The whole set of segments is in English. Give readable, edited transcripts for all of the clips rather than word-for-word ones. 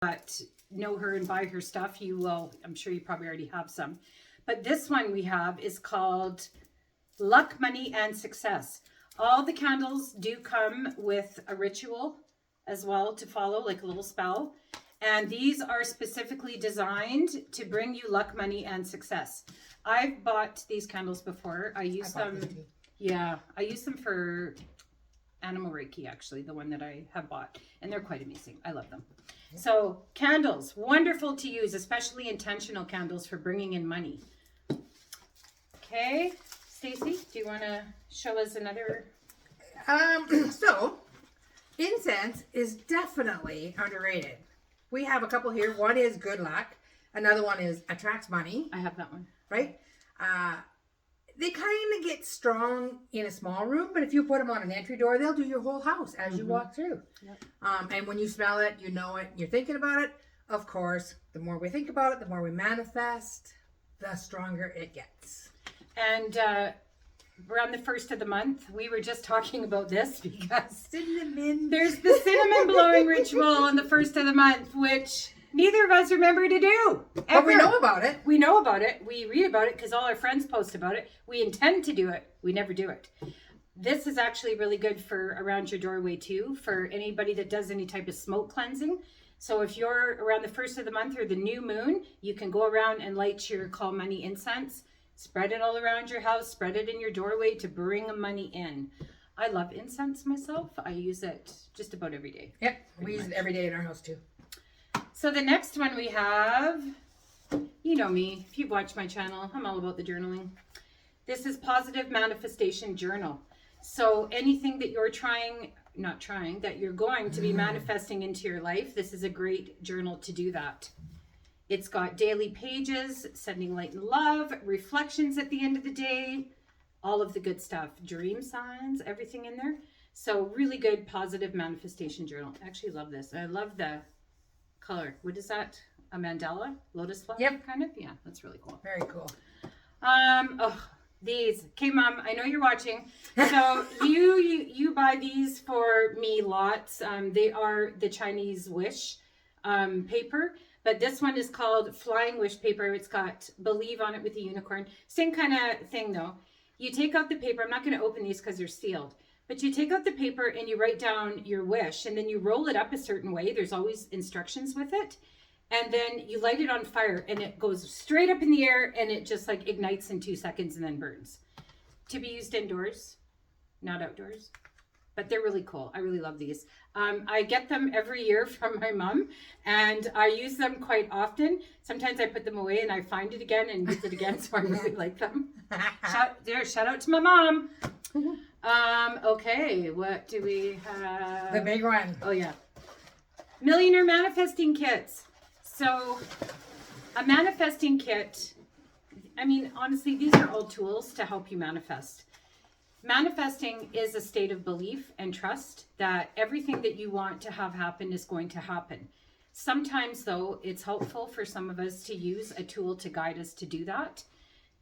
that know her and buy her stuff, you will, I'm sure you probably already have some. But this one we have is called Luck, Money, and Success. All the candles do come with a ritual as well to follow, like a little spell. And these are specifically designed to bring you luck, money, and success. I've bought these candles before. I use them. Yeah, I use them for Animal Reiki, actually, the one that I have bought. And they're quite amazing. I love them. So candles, wonderful to use, especially intentional candles for bringing in money. Okay, Stacey, do you want to show us another? So incense is definitely underrated. We have a couple here. One is good luck. Another one is attracts money. I have that one. Right? They kind of get strong in a small room, but if you put them on an entry door, they'll do your whole house as you walk through. Yep. And when you smell it, you know it, you're thinking about it. Of course, the more we think about it, the more we manifest, the stronger it gets. And around the first of the month, we were just talking about this because Cinnamon. there's the cinnamon blowing ritual on the first of the month, which neither of us remember to do. But we know about it. We know about it. We read about it because all our friends post about it. We intend to do it. We never do it. This is actually really good for around your doorway too, for anybody that does any type of smoke cleansing. So if you're around the first of the month or the new moon, you can go around and light your call money incense. Spread it all around your house. Spread it in your doorway to bring money in. I love incense myself. I use it just about every day. Yep, we use it every day in our house too. So the next one we have, you know me, if you've watched my channel, I'm all about the journaling. This is Positive Manifestation Journal. So anything that you're that you're going to be manifesting into your life, this is a great journal to do that. It's got daily pages, sending light and love, reflections at the end of the day, all of the good stuff, dream signs, everything in there. So really good positive manifestation journal. I actually love this. I love the color. What is that? A mandala? Lotus flower? Yep. Kind of? Yeah, that's really cool. Very cool. These. Okay, Mom, I know you're watching. So you buy these for me lots. They are the Chinese wish paper. But this one is called Flying Wish paper. It's got Believe on it with a unicorn. Same kind of thing though. You take out the paper. I'm not going to open these because they're sealed. But you take out the paper and you write down your wish. And then you roll it up a certain way. There's always instructions with it. And then you light it on fire. And it goes straight up in the air. And it just like ignites in 2 seconds and then burns. To be used indoors, not outdoors. But they're really cool. I really love these. I get them every year from my mom, and I use them quite often. Sometimes I put them away and I find it again and use it again, so I really like them. Shout out to my mom. Okay, what do we have? The big one. Oh yeah. Millionaire manifesting kits. So a manifesting kit, I mean, honestly, these are all tools to help you manifest. Manifesting is a state of belief and trust that everything that you want to have happen is going to happen. Sometimes, though, it's helpful for some of us to use a tool to guide us to do that.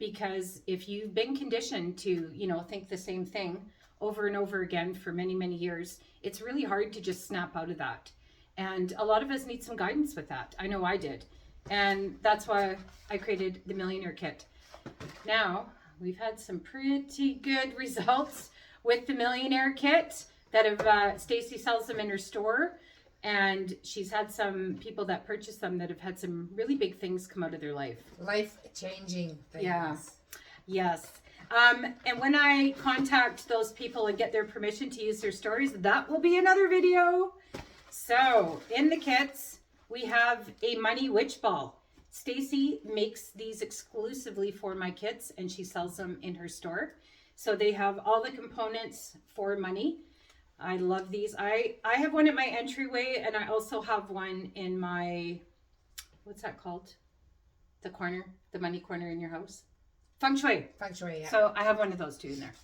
Because if you've been conditioned to, think the same thing over and over again for many, many years, it's really hard to just snap out of that. And a lot of us need some guidance with that. I know I did. And that's why I created the Millionaire Kit. Now, we've had some pretty good results with the Millionaire Kit that have, Stacey sells them in her store. And she's had some people that purchase them that have had some really big things come out of their life. Life-changing things. Yeah. Yes. And when I contact those people and get their permission to use their stories, that will be another video. So in the kits, we have a money witch ball. Stacey makes these exclusively for my kits and she sells them in her store. So they have all the components for money. I love these. I have one at my entryway and I also have one in my, what's that called? The corner, the money corner in your house. Feng Shui. Feng Shui, yeah. So I have one of those too in there.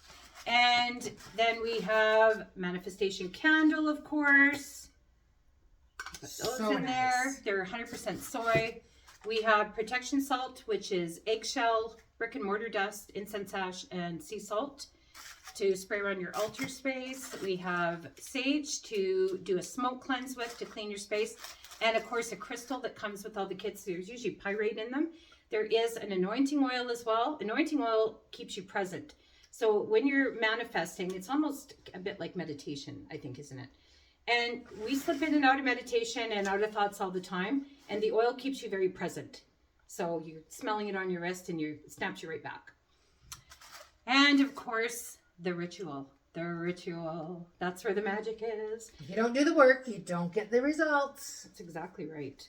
And then we have manifestation candle, of course. Put those So in there. nice. They're 100% soy. We have protection salt, which is eggshell, brick and mortar dust, incense ash, and sea salt to spray around your altar space. We have sage to do a smoke cleanse with to clean your space. And of course, a crystal that comes with all the kits, there's usually pyrite in them. There is an anointing oil as well. Anointing oil keeps you present. So when you're manifesting, it's almost a bit like meditation, I think, isn't it? And we slip in and out of meditation and out of thoughts all the time. And the oil keeps you very present. So you're smelling it on your wrist and it snaps you right back. And of course, the ritual. The ritual. That's where the magic is. If you don't do the work, you don't get the results. That's exactly right.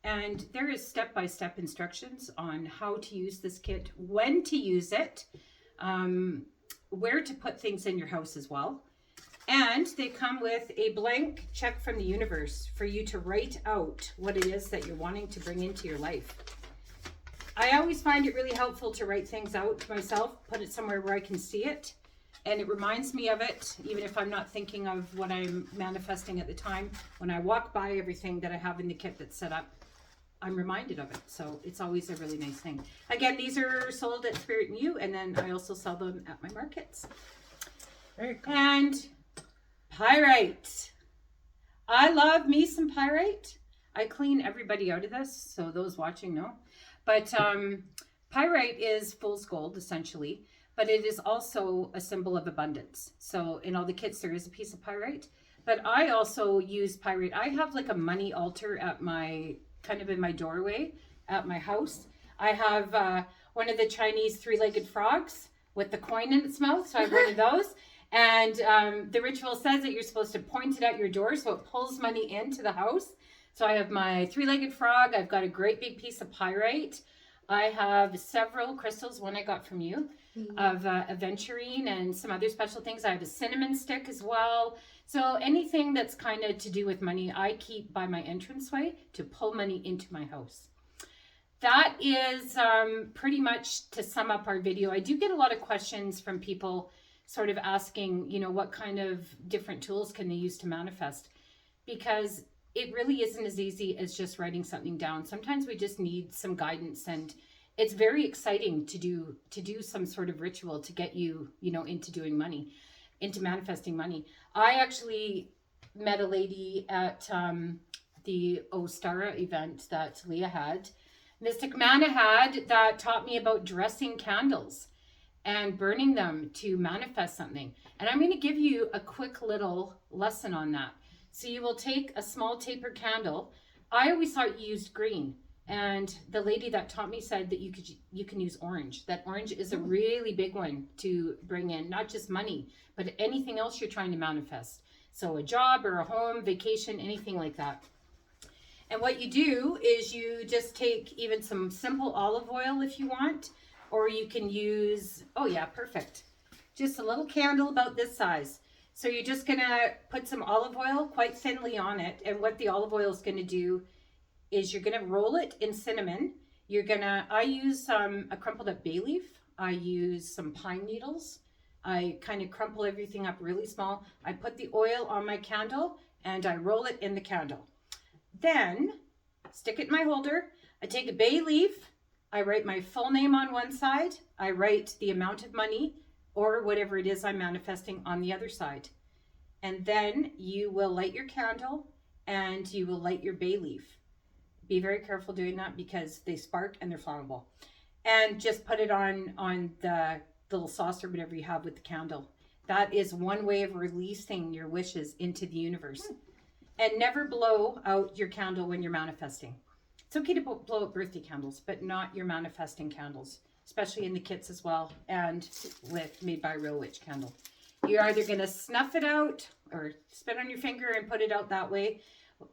And there is step-by-step instructions on how to use this kit, when to use it, where to put things in your house as well. And they come with a blank check from the universe for you to write out what it is that you're wanting to bring into your life. I always find it really helpful to write things out myself, put it somewhere where I can see it. And it reminds me of it, even if I'm not thinking of what I'm manifesting at the time. When I walk by everything that I have in the kit that's set up, I'm reminded of it. So it's always a really nice thing. Again, these are sold at Spirit and You, and then I also sell them at my markets. Very cool. And pyrite. I love me some pyrite. I clean everybody out of this, so those watching know. But pyrite is fool's gold, essentially, but it is also a symbol of abundance. So in all the kits, there is a piece of pyrite. But I also use pyrite. I have like a money altar at my, kind of in my doorway at my house. I have one of the Chinese three-legged frogs with the coin in its mouth. So I have one of those. And the ritual says that you're supposed to point it at your door so it pulls money into the house. So I have my three-legged frog. I've got a great big piece of pyrite. I have several crystals, one I got from you, of aventurine and some other special things. I have a cinnamon stick as well. So anything that's kind of to do with money, I keep by my entranceway to pull money into my house. That is pretty much to sum up our video. I do get a lot of questions from people sort of asking, you know, what kind of different tools can they use to manifest? Because it really isn't as easy as just writing something down. Sometimes we just need some guidance, and it's very exciting to do some sort of ritual to get you, you know, into doing money, into manifesting money. I actually met a lady at the Ostara event that Leah had, Mystic Manna had, that taught me about dressing candles and burning them to manifest something. And I'm going to give you a quick little lesson on that. So you will take a small taper candle. I always thought you used green. And the lady that taught me said that you can use orange. That orange is a really big one to bring in, not just money, but anything else you're trying to manifest. So a job or a home, vacation, anything like that. And what you do is you just take even some simple olive oil if you want, or you can use, oh yeah, perfect. Just a little candle about this size. So you're just gonna put some olive oil quite thinly on it. And what the olive oil is gonna do is you're gonna roll it in cinnamon. I use a crumpled up bay leaf. I use some pine needles. I kind of crumple everything up really small. I put the oil on my candle and I roll it in the candle. Then stick it in my holder. I take a bay leaf. I write my full name on one side. I write the amount of money or whatever it is I'm manifesting on the other side. And then you will light your candle and you will light your bay leaf. Be very careful doing that because they spark and they're flammable. And just put it on the little saucer, whatever you have with the candle. That is one way of releasing your wishes into the universe. And never blow out your candle when you're manifesting. It's okay to blow out birthday candles, but not your manifesting candles, especially in the kits as well, and with Made by Real Witch candle. You're either going to snuff it out or spit on your finger and put it out that way.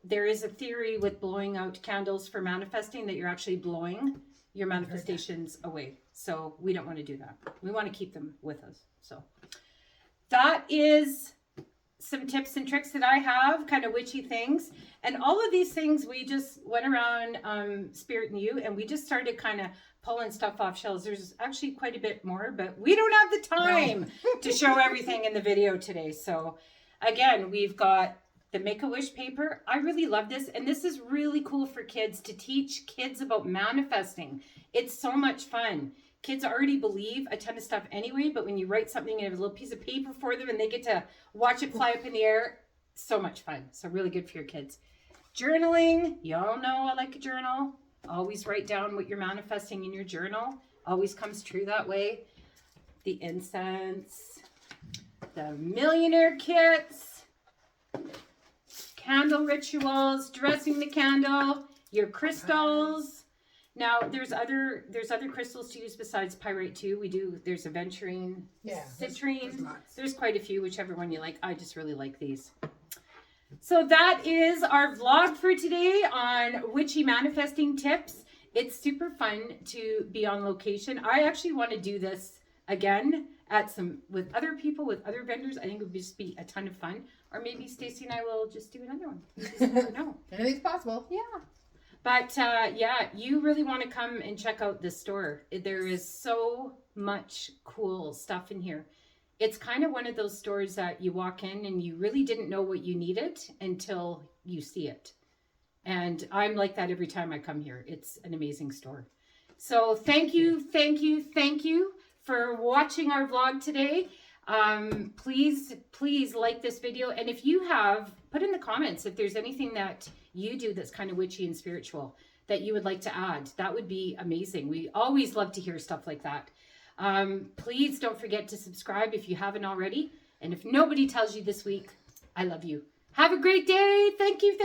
There is a theory with blowing out candles for manifesting that you're actually blowing your manifestations away. So we don't want to do that. We want to keep them with us. So that is some tips and tricks that I have, kind of witchy things. And all of these things, we just went around Spirit and You, and we just started kind of pulling stuff off shelves. There's actually quite a bit more, but we don't have the time to show everything in the video today. So again, we've got the Make-A-Wish paper. I really love this. And this is really cool for kids to teach kids about manifesting. It's so much fun. Kids already believe a ton of stuff anyway, but when you write something in a little piece of paper for them and they get to watch it fly up in the air, so much fun. So really good for your kids. Journaling. Y'all know I like a journal. Always write down what you're manifesting in your journal. Always comes true that way. The incense. The millionaire kits. Candle rituals. Dressing the candle. Your crystals. Now, there's other crystals to use besides pyrite too. There's aventurine, citrine. There's quite a few, whichever one you like. I just really like these. So that is our vlog for today on witchy manifesting tips. It's super fun to be on location. I actually want to do this again with other people, with other vendors. I think it would just be a ton of fun. Or maybe Stacey and I will just do another one. You just never know. Anything's possible. Yeah. But yeah, you really want to come and check out this store. There is so much cool stuff in here. It's kind of one of those stores that you walk in and you really didn't know what you needed until you see it. And I'm like that every time I come here. It's an amazing store. So thank you for watching our vlog today. Please like this video. And if you have, put in the comments if there's anything that you do that's kind of witchy and spiritual that you would like to add. That would be amazing. We always love to hear stuff like that. Please don't forget to subscribe if you haven't already. And if nobody tells you this week, I love you. Have a great day. Thank you.